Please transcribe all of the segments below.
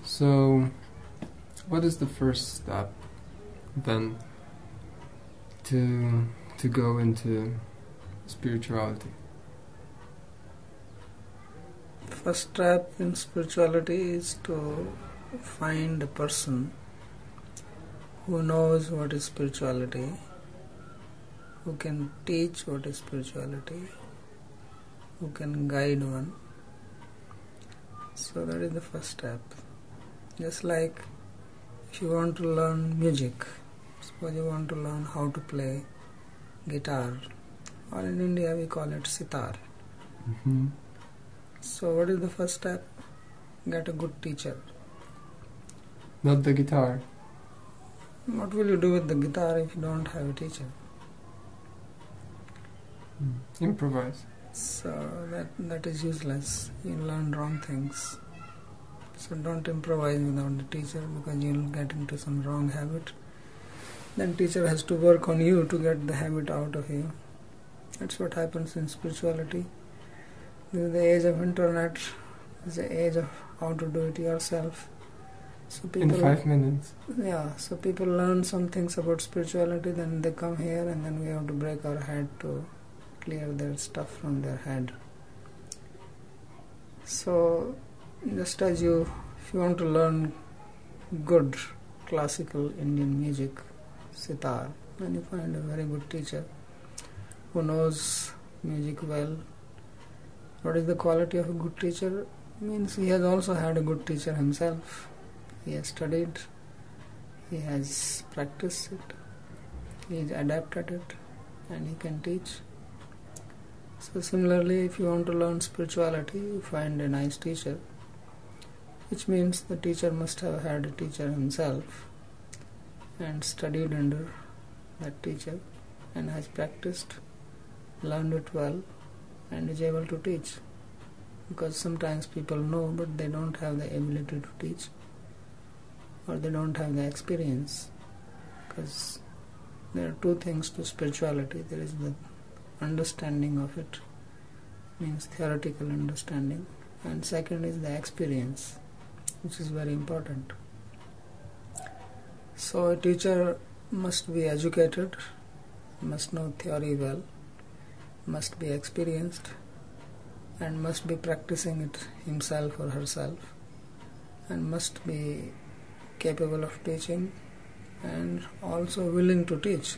So, what is the first step then to go into spirituality? First step in spirituality is to find a person who knows what is spirituality, who can teach what is spirituality, who can guide one. So that is the first step. Just like if you want to learn music, suppose you want to learn how to play guitar, or in India we call it sitar. Mm-hmm. So what is the first step? Get a good teacher. Not the guitar. What will you do with the guitar if you don't have a teacher? Improvise. So that is useless. You learn wrong things. So don't improvise without the teacher, because you will get into some wrong habit. Then teacher has to work on you to get the habit out of you. That's what happens in spirituality. This is the age of internet. This is the age of how to do it yourself. So people, in 5 minutes. Yeah, so people learn some things about spirituality, then they come here and then we have to break our head to clear their stuff from their head. So just as if you want to learn good classical Indian music, sitar, then you find a very good teacher who knows music well. What is the quality of a good teacher? Means he has also had a good teacher himself. He has studied, he has practiced it, he has adapted it, and he can teach. So similarly, if you want to learn spirituality, you find a nice teacher, which means the teacher must have had a teacher himself and studied under that teacher and has practiced, learned it well, and is able to teach. Because sometimes people know but they don't have the ability to teach, or they don't have the experience. Because there are two things to spirituality. There is the understanding of it, means theoretical understanding, and second is the experience, which is very important. So a teacher must be educated, must know theory well, must be experienced, and must be practicing it himself or herself, and must be capable of teaching and also willing to teach,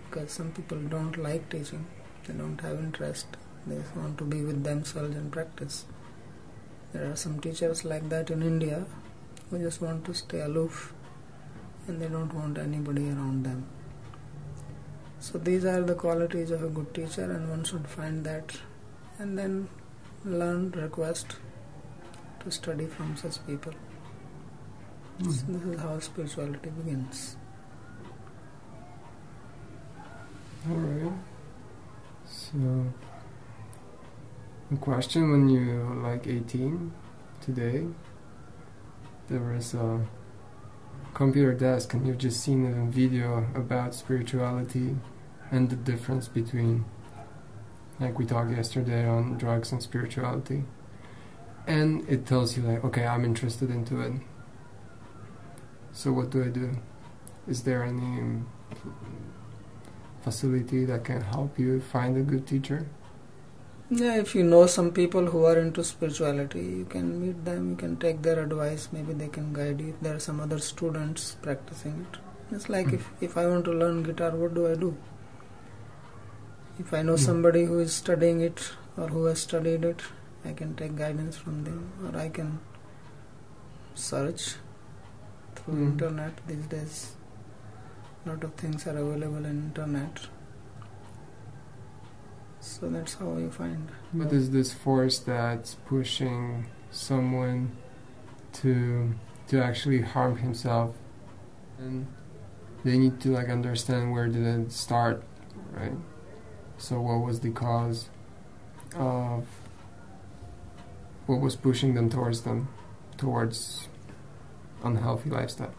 because some people don't like teaching, they don't have interest, they just want to be with themselves and practice. There are some teachers like that in India who just want to stay aloof and they don't want anybody around them. So these are the qualities of a good teacher, and one should find that and then learn, request to study from such people. So this is how spirituality begins. Alright. So, a question: when you were like 18 today, there was a computer desk and you've just seen a video about spirituality and the difference between, like we talked yesterday on drugs and spirituality, and it tells you like, okay, I'm interested into it. So what do I do? Is there any facility that can help you find a good teacher? Yeah, if you know some people who are into spirituality, you can meet them, you can take their advice, maybe they can guide you. If there are some other students practicing it. It's like if I want to learn guitar, what do I do? If I know somebody who is studying it or who has studied it, I can take guidance from them, or I can search through internet. These days a lot of things are available in internet. So that's how you find. What is this force that's pushing someone to actually harm himself? And they need to like understand where did it start, right? So what was the cause of what was pushing them towards unhealthy lifestyle?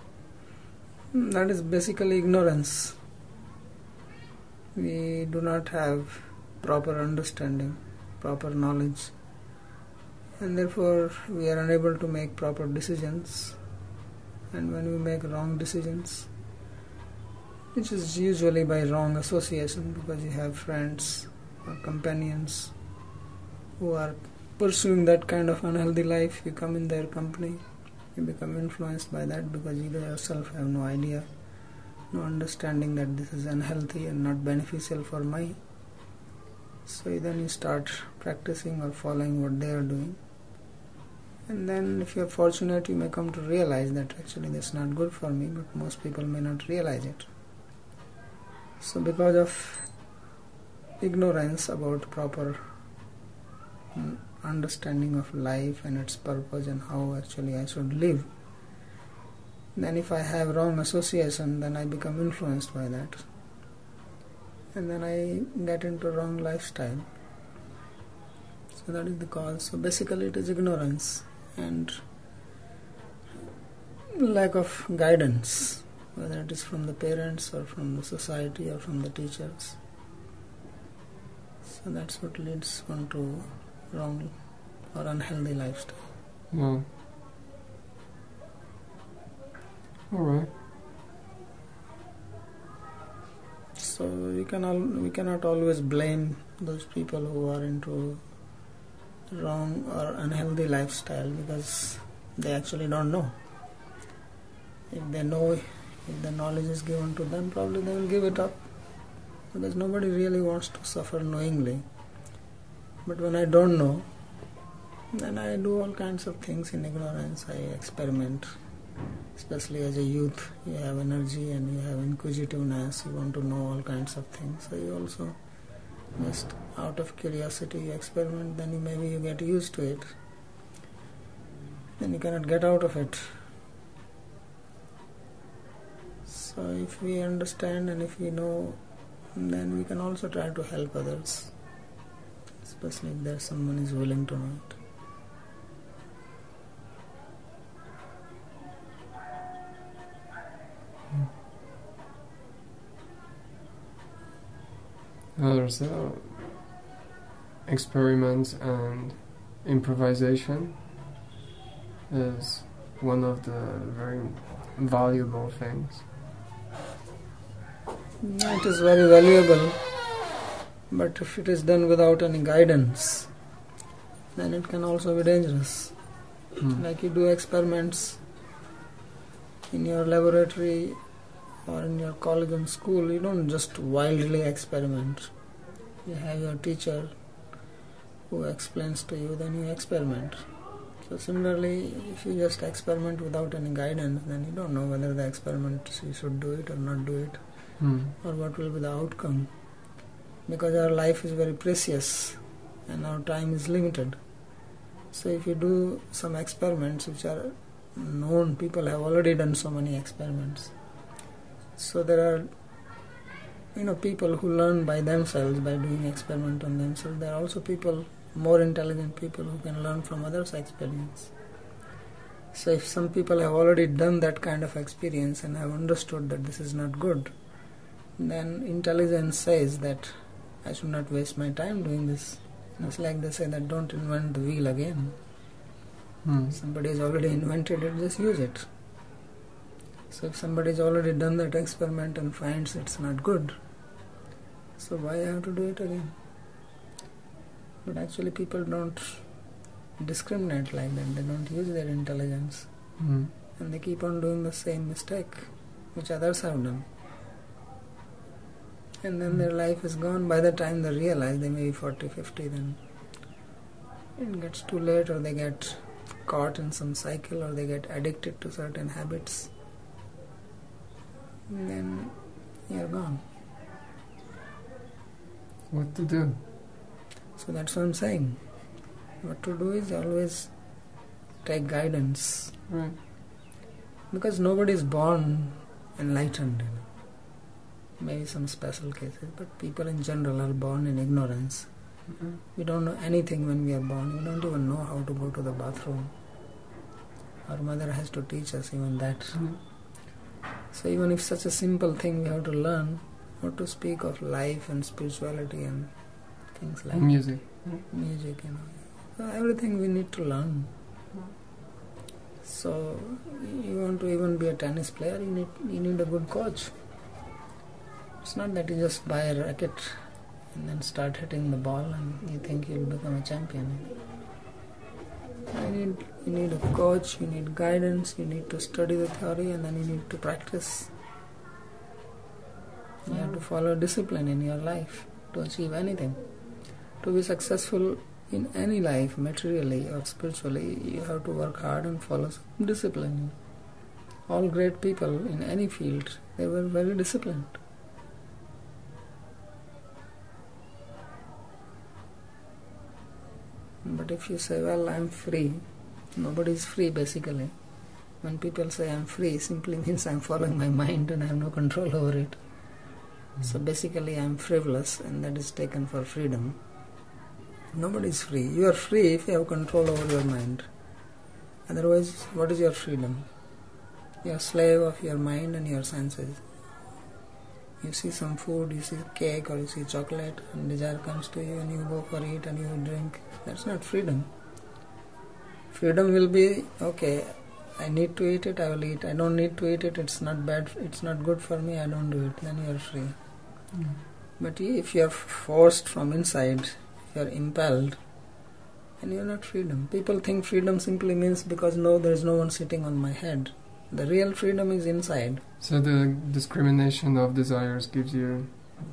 That is basically ignorance. We do not have proper understanding, proper knowledge, and therefore we are unable to make proper decisions. And when we make wrong decisions, which is usually by wrong association, because you have friends or companions who are pursuing that kind of unhealthy life, you come in their company, you become influenced by that because you yourself have no idea, no understanding that this is unhealthy and not beneficial for me. So then you start practicing or following what they are doing. And then if you are fortunate, you may come to realize that actually this is not good for me, but most people may not realize it. So because of ignorance about proper understanding of life and its purpose and how actually I should live, then if I have wrong association, then I become influenced by that. And then I get into wrong lifestyle. So that is the cause. So basically it is ignorance and lack of guidance, whether it is from the parents or from the society or from the teachers. So that's what leads one to wrong or unhealthy lifestyle. Yeah. Alright. So we cannot always blame those people who are into wrong or unhealthy lifestyle, because they actually don't know. If they know, if the knowledge is given to them, probably they will give it up, because nobody really wants to suffer knowingly. But when I don't know, then I do all kinds of things in ignorance. I experiment, especially as a youth. You have energy and you have inquisitiveness, you want to know all kinds of things. So you also just out of curiosity you experiment, then maybe you get used to it. Then you cannot get out of it. So if we understand and if we know, then we can also try to help others, especially if there's someone is willing to know it. There's experiments and improvisation is one of the very valuable things. It is very valuable, but if it is done without any guidance, then it can also be dangerous. Like you do experiments in your laboratory or in your college and school, you don't just wildly experiment. You have your teacher who explains to you, then you experiment. So similarly, if you just experiment without any guidance, then you don't know whether the experiment you should do it or not do it, or what will be the outcome. Because our life is very precious and our time is limited. So if you do some experiments which are known, people have already done so many experiments. So there are people who learn by themselves, by doing experiment on themselves. There are also people, more intelligent people, who can learn from others' experience. So if some people have already done that kind of experience and have understood that this is not good, then intelligence says that I should not waste my time doing this. It's like they say that don't invent the wheel again. Somebody has already invented it, just use it. So if somebody has already done that experiment and finds it's not good, so why have to do it again? But actually people don't discriminate like that. They don't use their intelligence. And they keep on doing the same mistake which others have done. And then their life is gone. By the time they realize, they may be 40, 50, then it gets too late, or they get caught in some cycle, or they get addicted to certain habits. And then you're gone. What to do? So that's what I'm saying. What to do is always take guidance. Right. Because nobody is born enlightened. Maybe some special cases, but people in general are born in ignorance. We don't know anything when we are born. We don't even know how to go to the bathroom. Our mother has to teach us even that. So even if such a simple thing we have to learn, what to speak of life and spirituality and things like music. music, So everything we need to learn. So you want to even be a tennis player, you need a good coach. It's not that you just buy a racket and then start hitting the ball and you think you'll become a champion. You need a coach, you need guidance, you need to study the theory, and then you need to practice. You have to follow discipline in your life to achieve anything. To be successful in any life, materially or spiritually, you have to work hard and follow some discipline. All great people in any field, they were very disciplined. But if you say, well, I'm free, nobody is free basically. When people say I'm free, simply means I'm following my mind and I have no control over it. So basically I'm frivolous, and that is taken for freedom. Nobody is free. You are free if you have control over your mind. Otherwise, what is your freedom? You are a slave of your mind and your senses. You see some food, you see cake or you see chocolate, and desire comes to you and you go for it and you drink. That's not freedom. Freedom will be, okay, I need to eat it, I will eat. I don't need to eat it, it's not bad, it's not good for me, I don't do it. Then you are free. But if you are forced from inside, if you are impelled, then you are not freedom. People think freedom simply means because there is no one sitting on my head. The real freedom is inside. So the discrimination of desires gives you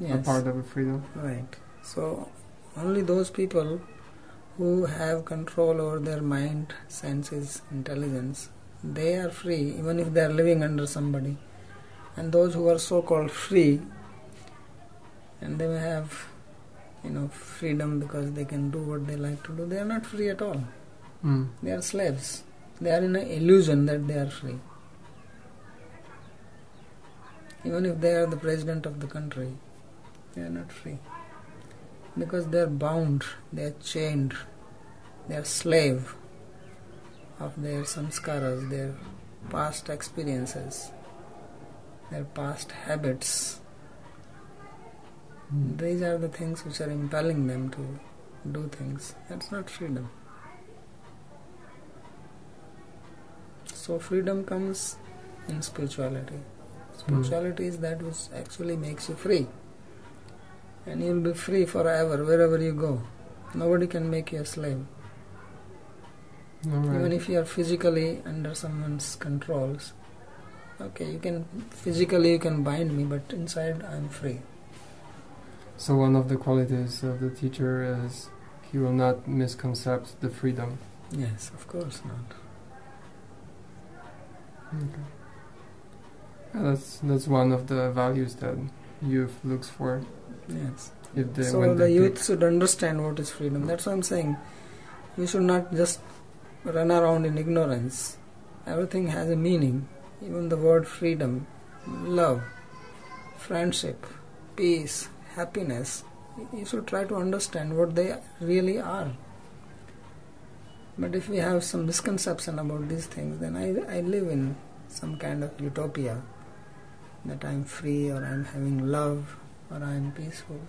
a part of a freedom? Right. So only those people who have control over their mind, senses, intelligence, they are free, even if they are living under somebody. And those who are so-called free, and they may have, freedom because they can do what they like to do, they are not free at all. They are slaves. They are in an illusion that they are free. Even if they are the president of the country, they are not free. Because they are bound, they are chained, they are slave of their samskaras, their past experiences, their past habits. These are the things which are impelling them to do things. That's not freedom. So freedom comes in spirituality. Spirituality is that which actually makes you free. And you will be free forever, wherever you go. Nobody can make you a slave. Right. Even if you are physically under someone's controls, okay, you can bind me, but inside I am free. So one of the qualities of the teacher is he will not misconcept the freedom. Yes, of course not. Okay. Yeah, that's one of the values that youth looks for. Yes. So the youth should understand what is freedom. That's what I'm saying. We should not just run around in ignorance. Everything has a meaning. Even the word freedom, love, friendship, peace, happiness. You should try to understand what they really are. But if we have some misconception about these things, then I live in some kind of utopia that I'm free, or I'm having love, or I'm peaceful.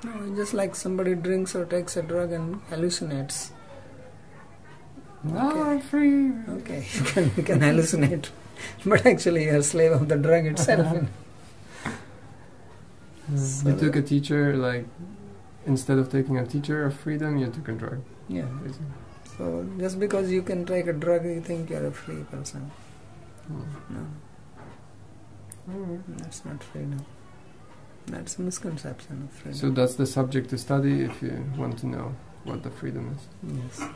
No, it's just like somebody drinks or takes a drug and hallucinates. No, okay. I'm free. Okay, you can hallucinate, but actually you're a slave of the drug itself. So you took a teacher, like, instead of taking a teacher of freedom, you took a drug. Yeah. Basically. So just because you can take a drug, you think you're a free person. No. That's not freedom. That's a misconception of freedom. So that's the subject to study if you want to know what the freedom is. Yes.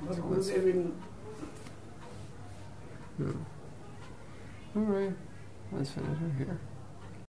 But who's even... Alright, let's finish it here.